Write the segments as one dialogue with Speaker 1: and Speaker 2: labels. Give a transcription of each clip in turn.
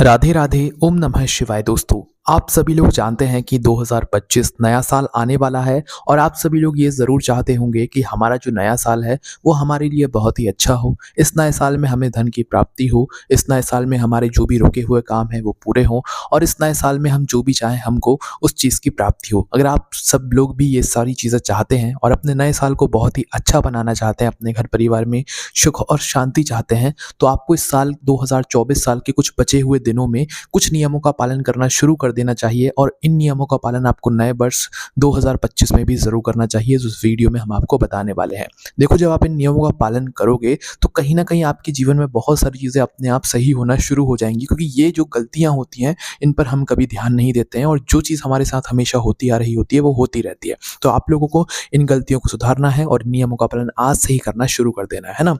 Speaker 1: राधे राधे ओम नमः शिवाय। दोस्तों, आप सभी लोग जानते हैं कि 2025 नया साल आने वाला है और आप सभी लोग ये ज़रूर चाहते होंगे कि हमारा जो नया साल है वो हमारे लिए बहुत ही अच्छा हो। इस नए साल में हमें धन की प्राप्ति हो, इस नए साल में हमारे जो भी रुके हुए काम हैं वो पूरे हों और इस नए साल में हम जो भी चाहें हमको उस चीज़ की प्राप्ति हो। अगर आप सब लोग भी ये सारी चीज़ें चाहते हैं और अपने नए साल को बहुत ही अच्छा बनाना चाहते हैं, अपने घर परिवार में सुख और शांति चाहते हैं, तो आपको इस साल 2024 साल के कुछ बचे हुए दिनों में कुछ नियमों का पालन करना शुरू कर देना चाहिए और इन नियमों का पालन आपको नए वर्ष 2025 में भी ज़रूर करना चाहिए, जो इस वीडियो में हम आपको बताने वाले हैं। देखो, जब आप इन नियमों का पालन करोगे तो कहीं न कहीं आपके जीवन में बहुत सारी चीज़ें अपने आप सही होना शुरू हो जाएँगी, क्योंकि ये जो गलतियाँ होती हैं इन पर हम कभी ध्यान नहीं देते हैं और जो चीज़ हमारे साथ हमेशा होती आ रही होती है वो होती रहती है। तो आप लोगों को इन गलतियों को सुधारना है और नियमों का पालन आज से ही करना शुरू कर देना है ना?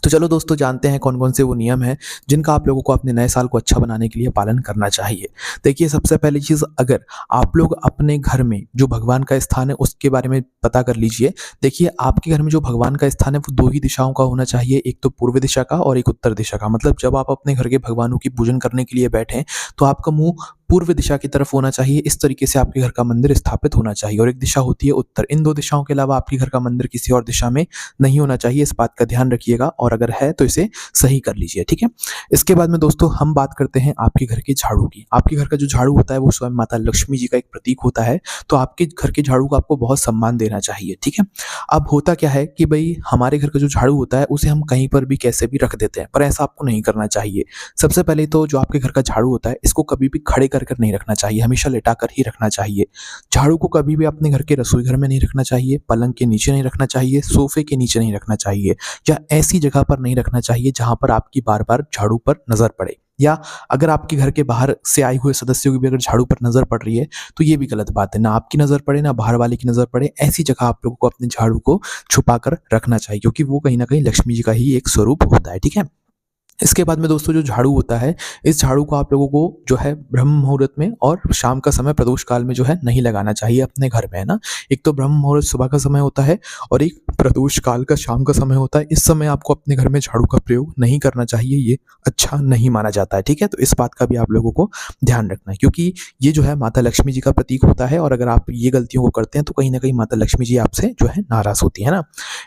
Speaker 1: तो चलो दोस्तों, जानते हैं कौन-कौन से वो नियम हैं जिनका आप लोगों को अपने नए साल को अच्छा बनाने के लिए पालन करना चाहिए। देखिए, सबसे पहली चीज़, अगर आप लोग अपने घर में जो भगवान का स्थान है उसके बारे में पता कर लीजिए। देखिए, आपके घर में जो भगवान का स्थान है वो 2 ही दिशाओं का होना चाहिए, एक तो पूर्व दिशा का और एक उत्तर दिशा का। मतलब जब आप अपने घर के भगवानों की पूजन करने के लिए बैठें तो आपका मुँह पूर्व दिशा की तरफ होना चाहिए। इस तरीके से आपके घर का मंदिर स्थापित होना चाहिए और एक दिशा होती है उत्तर। इन 2 दिशाओं के अलावा आपके घर का मंदिर किसी और दिशा में नहीं होना चाहिए, इस बात का ध्यान रखिएगा और अगर है तो इसे सही कर लीजिए, ठीक है? इसके बाद में दोस्तों हम बात करते हैं आपके घर के झाड़ू की। आपके घर का जो झाड़ू होता है वो स्वयं माता लक्ष्मी जी का एक प्रतीक होता है, तो आपके घर के झाड़ू को आपको बहुत सम्मान देना चाहिए, ठीक है? अब होता क्या है कि भई हमारे घर का जो झाड़ू होता है उसे हम कहीं पर भी कैसे भी रख देते हैं, पर ऐसा आपको नहीं करना चाहिए। सबसे पहले तो जो आपके घर का झाड़ू होता है इसको कभी भी खड़े कर कर नहीं रखना चाहिए, हमेशा लेटा कर ही रखना चाहिए। झाड़ू को कभी भी अपने घर के रसोई घर में नहीं रखना चाहिए, पलंग के नीचे नहीं रखना चाहिए, सोफे के नीचे नहीं रखना चाहिए या ऐसी जगह पर नहीं रखना चाहिए जहाँ पर आपकी बार-बार झाड़ू पर नज़र पड़े। या अगर आपके घर के बाहर से आए हुए सदस्यों की भी अगर झाड़ू पर नज़र पड़ रही है तो ये भी गलत बात है। ना आपकी नज़र पड़े, ना बाहर वाले की नज़र पड़े, ऐसी जगह आप लोगों को अपने झाड़ू को छुपा कर रखना चाहिए, क्योंकि वो कहीं न कहीं लक्ष्मी जी का ही एक स्वरूप होता है, ठीक है? इसके बाद में दोस्तों जो झाड़ू होता है, इस झाड़ू को आप लोगों को जो है ब्रह्म मुहूर्त में और शाम का समय प्रदोष काल में जो है नहीं लगाना चाहिए अपने घर में, है ना? एक तो ब्रह्म मुहूर्त सुबह का समय होता है और एक प्रदोष काल का शाम का समय होता है। इस समय आपको अपने घर में झाड़ू का प्रयोग नहीं करना चाहिए, ये अच्छा नहीं माना जाता है, ठीक है? तो इस बात का भी आप लोगों को ध्यान रखना है, क्योंकि ये जो है माता लक्ष्मी जी का प्रतीक होता है और अगर आप ये गलतियों को करते हैं तो कहीं न कहीं माता लक्ष्मी जी आपसे जो है नाराज़ होती है ना?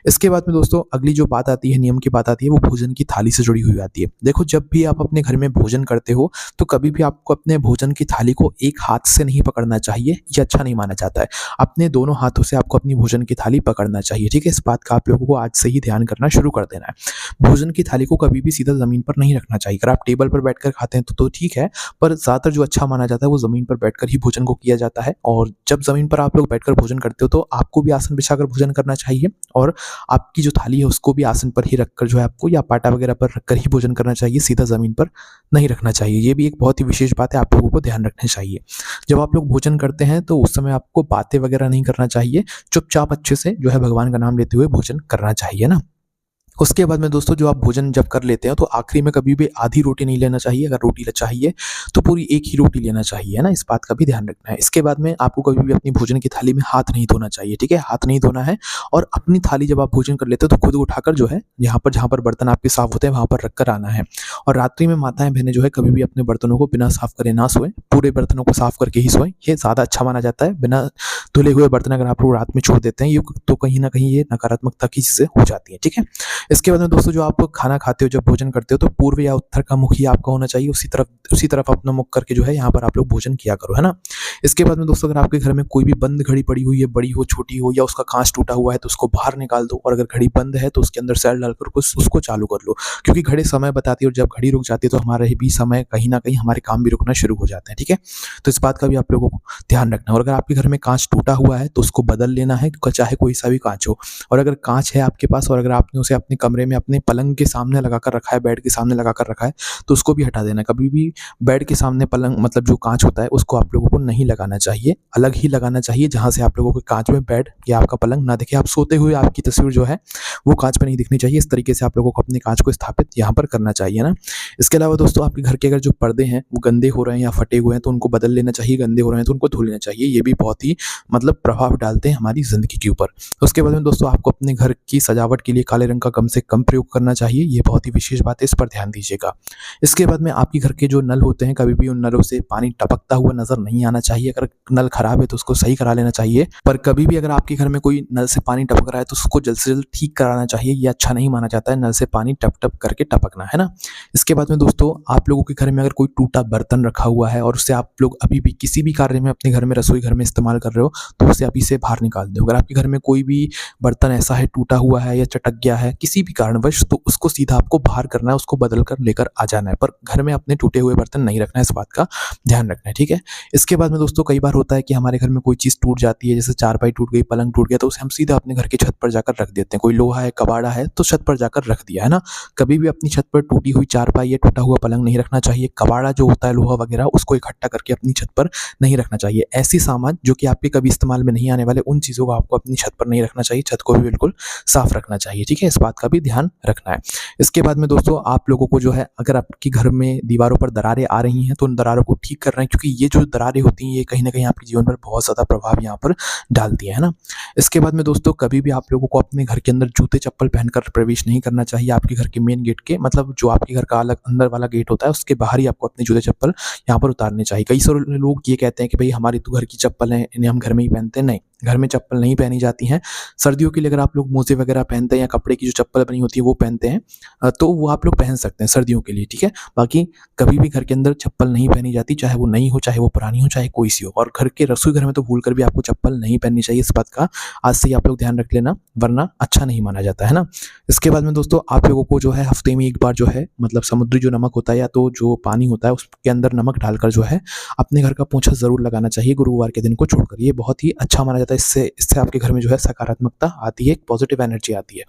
Speaker 1: इसके बाद में दोस्तों अगली जो बात आती है, नियम की बात आती है, वो भोजन की थाली से जुड़ी हुई आती है। देखो, जब भी आप अपने घर में भोजन करते हो तो कभी भी आपको अपने भोजन की थाली को एक हाथ से नहीं पकड़ना चाहिए, ये अच्छा नहीं माना जाता है। अपने दोनों हाथों से आपको अपनी भोजन की थाली पकड़ना चाहिए, ठीक है? इस बात का आप लोगों को आज से ही ध्यान करना शुरू कर देना है। भोजन की थाली को कभी भी सीधा ज़मीन पर नहीं रखना चाहिए। अगर आप टेबल पर बैठकर खाते हैं तो ठीक है, पर ज़्यादातर जो अच्छा माना जाता है वो ज़मीन पर बैठकर ही भोजन को किया जाता है और जब ज़मीन पर आप लोग बैठकर भोजन करते हो तो आपको भी आसन बिछाकर भोजन करना चाहिए और आपकी जो थाली है उसको भी आसन पर ही रखकर जो है आपको या पाटा वगैरह पर रखकर ही भोजन करना चाहिए, सीधा ज़मीन पर नहीं रखना चाहिए। ये भी एक बहुत ही विशेष बात है, आप लोगों को ध्यान रखनी चाहिए। जब आप लोग भोजन करते हैं तो उस समय आपको बातें वगैरह नहीं करना चाहिए, चुपचाप अच्छे से जो है भगवान का नाम लेते हुए भोजन करना चाहिए ना। उसके बाद में दोस्तों जो आप भोजन जब कर लेते हैं तो आखिरी में कभी भी आधी रोटी नहीं लेना चाहिए, अगर रोटी चाहिए तो पूरी एक ही रोटी लेना चाहिए, है ना? इस बात का भी ध्यान रखना है। इसके बाद में आपको कभी भी अपनी भोजन की थाली में हाथ नहीं धोना चाहिए, ठीक है? हाथ नहीं धोना है और अपनी थाली जब आप भोजन कर लेते हो तो खुद उठाकर जो है यहाँ पर जहाँ पर बर्तन आपके साफ होते हैं वहाँ पर रखकर आना है। और रात्रि में माताएँ बहनें जो है कभी भी अपने बर्तनों को बिना साफ करे ना सोएं, पूरे बर्तनों को साफ करके ही सोएं, ये ज़्यादा अच्छा माना जाता है। बिना धुले हुए बर्तन अगर आप लोग रात में छोड़ देते हैं ये तो कहीं न कहीं ये नकारात्मकता की चीज़ें हो जाती हैं, ठीक है? इसके बाद में दोस्तों जो आप खाना खाते हो, जब भोजन करते हो तो पूर्व या उत्तर का मुख ही आपका होना चाहिए, उसी तरफ अपना मुख करके जो है यहाँ पर आप लोग भोजन किया करो, है ना? इसके बाद में दोस्तों अगर आपके घर में कोई भी बंद घड़ी पड़ी हुई है, बड़ी हो, छोटी हो या उसका काँच टूटा हुआ है तो उसको बाहर निकाल दो और अगर घड़ी बंद है तो उसके अंदर सेल डालकर उसको चालू कर लो, क्योंकि घड़ी समय बताती है और जब घड़ी रुक जाती है तो हमारा भी समय कहीं न कहीं हमारे काम भी रुकना शुरू हो जाते हैं, ठीक है? तो इस बात का भी आप लोगों को ध्यान रखना है और अगर आपके घर में काँच टूटा हुआ है तो उसको बदल लेना है, चाहे कोई सा भी काँच हो। और अगर काँच है आपके पास और अगर आपने उसे अपने कमरे में अपने पलंग के सामने लगाकर रखा है, बेड के सामने लगाकर रखा है तो उसको भी हटा देना। कभी भी बेड के सामने पलंग मतलब जो काँच होता है उसको आप लोगों को नहीं लगाना चाहिए, अलग ही लगाना चाहिए जहाँ से आप लोगों को काँच में बेड या आपका पलंग ना दिखे। आप सोते हुए आपकी तस्वीर जो है वो काँच में नहीं दिखनी चाहिए। इस तरीके से आप लोगों को अपने काँच को स्थापित यहाँ पर करना चाहिए ना। इसके अलावा दोस्तों आपके घर के अगर जो पर्दे हैं वो गंदे हो रहे हैं या फटे हुए हैं तो उनको बदल लेना चाहिए, गंदे हो रहे हैं तो उनको धो लेना चाहिए। ये भी बहुत ही मतलब प्रभाव डालते हैं हमारी ज़िंदगी के ऊपर। उसके बाद में दोस्तों आपको अपने घर की सजावट के लिए काले रंग का कम से कम प्रयोग करना चाहिए, ये बहुत ही विशेष बात है, इस पर ध्यान दीजिएगा। इसके बाद में आपके घर के जो नल होते हैं, कभी भी उन नलों से पानी टपकता हुआ नज़र नहीं आना चाहिए। अगर नल खराब है तो उसको सही करा लेना चाहिए, पर कभी भी अगर आपके घर में कोई नल से पानी टपक रहा है तो उसको जल्द से जल्द ठीक कराना चाहिए। ये अच्छा नहीं माना जाता है नल से पानी टप-टप करके टपकना, है ना? इसके बाद में दोस्तों, आप लोगों के घर में अगर कोई टूटा बर्तन रखा हुआ है और उससे आप लोग अभी भी किसी भी कार्य में अपने घर में, रसोई घर में इस्तेमाल कर रहे हो, तो उसे अभी से बाहर निकाल दो। अगर आपके घर में कोई भी बर्तन ऐसा है, टूटा हुआ है या चटक गया है किसी भी कारणवश, तो उसको सीधा आपको बाहर करना है, उसको बदल कर लेकर आ जाना है। पर घर में अपने टूटे हुए बर्तन नहीं रखना है, इस बात का ध्यान रखना है, ठीक है? इसके बाद में दोस्तों, कई बार होता है कि हमारे घर में कोई चीज़ टूट जाती है, जैसे चारपाई टूट गई, पलंग टूट गया, तो उसे हम सीधा अपने घर की छत पर जाकर रख देते हैं। कोई लोहा है, कबाड़ा है, तो छत पर जाकर रख दिया, है ना? कभी भी अपनी छत पर टूटी हुई चारपाई या टूटा हुआ पलंग नहीं रखना चाहिए। कबाड़ा जो होता है, लोहा वगैरह, उसको इकट्ठा करके अपनी छत पर नहीं रखना चाहिए। ऐसी सामान जो कि आपके कभी इस्तेमाल में नहीं आने वाले, उन चीज़ों को आपको अपनी छत पर नहीं रखना चाहिए। छत को भी बिल्कुल साफ रखना चाहिए, ठीक है? इस बात का भी ध्यान रखना है। इसके बाद में दोस्तों, आप लोगों को जो है, अगर आपके घर में दीवारों पर दरारें आ रही हैं तो उन दरारों को ठीक करना है, क्योंकि ये जो दरारें होती हैं ये कहीं न कहीं आपके जीवन पर बहुत ज़्यादा प्रभाव यहाँ पर डालती है ना? इसके बाद में दोस्तों, कभी भी आप लोगों को अपने घर के अंदर जूते-चप्पल पहनकर प्रवेश नहीं करना चाहिए। आपके घर के मेन गेट के, मतलब जो आपके घर का अलग अंदर वाला गेट होता है, उसके बाहर ही आपको अपने जूते-चप्पल यहाँ पर उतारने चाहिए। कई सारे लोग ये कहते हैं कि भई हमारी तो घर की चप्पल है, इन्हें हम घर में ही पहनते हैं। नहीं, घर में चप्पल नहीं पहनी जाती हैं। सर्दियों के लिए अगर आप लोग मोज़े वगैरह पहनते हैं या कपड़े की जो चप्पल बनी होती है वो पहनते हैं, तो वो आप लोग पहन सकते हैं सर्दियों के लिए, ठीक है? बाकी कभी भी घर के अंदर चप्पल नहीं पहनी जाती, चाहे वो नई हो, चाहे वो पुरानी हो, चाहे कोई सी हो। और घर के रसोई घर में तो भूल कर भी आपको चप्पल नहीं पहननी चाहिए, इस बात का आज से ही आप लोग ध्यान रख लेना, वरना अच्छा नहीं माना जाता है ना? इसके बाद में दोस्तों, आप लोगों को जो है हफ्ते में एक बार जो है, मतलब समुद्री जो नमक होता है या तो जो पानी होता है उसके अंदर नमक डालकर जो है अपने घर का पोंछा ज़रूर लगाना चाहिए, गुरुवार के दिन को छोड़कर। ये बहुत ही अच्छा माना जाता है। इससे आपके घर में जो है सकारात्मकता आती है, एक पॉजिटिव एनर्जी आती है।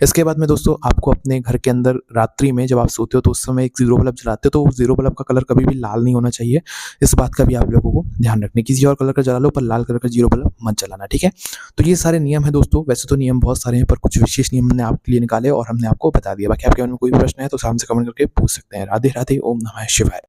Speaker 1: इसके बाद में दोस्तों, आपको अपने घर के अंदर रात्रि में जब आप सोते हो तो उस समय एक ज़ीरो बल्ब जलाते हो, तो उस ज़ीरो बल्ब का कलर कभी भी लाल नहीं होना चाहिए। इस बात का भी आप लोगों को ध्यान रखना है। किसी और कलर का जला लो, पर लाल कलर का ज़ीरो बल्ब मत जलाना, ठीक है? तो ये सारे नियम हैं दोस्तों। वैसे तो नियम बहुत सारे हैं, पर कुछ विशेष नियम हमने आपके लिए निकाले और हमने आपको बता दिया। बाकी आपके मन में कोई भी प्रश्न है तो सामने से कमेंट करके पूछ सकते हैं। राधे राधे, ओम नमः शिवाय।